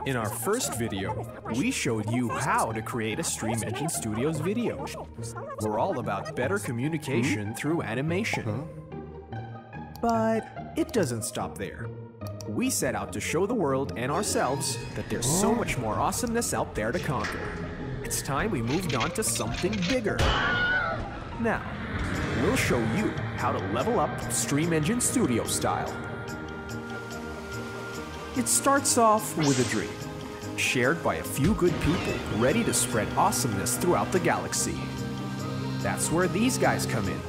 In our first video, we showed you how to create a Stream Engine Studios video. We're all about better communication through animation. But it doesn't stop there. We set out to show the world and ourselves that there's so much more awesomeness out there to conquer. It's time we moved on to something bigger. Now, we'll show you how to level up Stream Engine Studio style. It starts off with a dream, shared by a few good people ready to spread awesomeness throughout the galaxy. That's where these guys come in.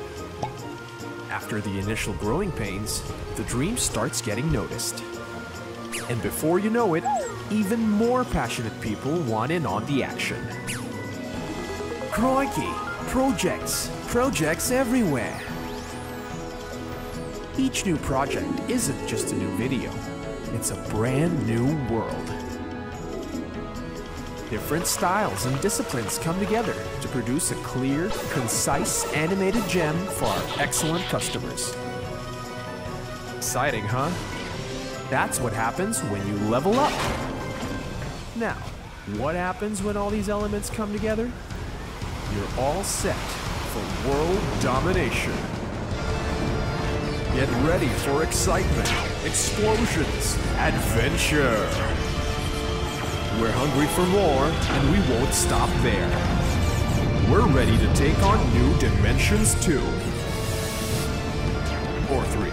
After the initial growing pains, the dream starts getting noticed. And before you know it, even more passionate people want in on the action. Crikey! Projects everywhere! Each new project isn't just a new video, it's a brand new world. Different styles and disciplines come together to produce a clear, concise animated gem for our excellent customers. Exciting, huh? That's what happens when you level up. Now, what happens when all these elements come together? You're all set for world domination. Get ready for excitement, explosions, adventure. We're hungry for more, and we won't stop there. We're ready to take on new dimensions 2. Or 3.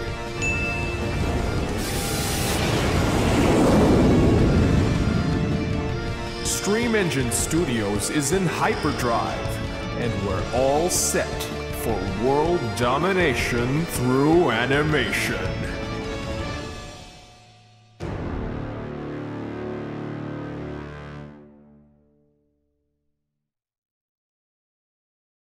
Stream Engine Studios is in hyperdrive, and we're all set for world domination through animation.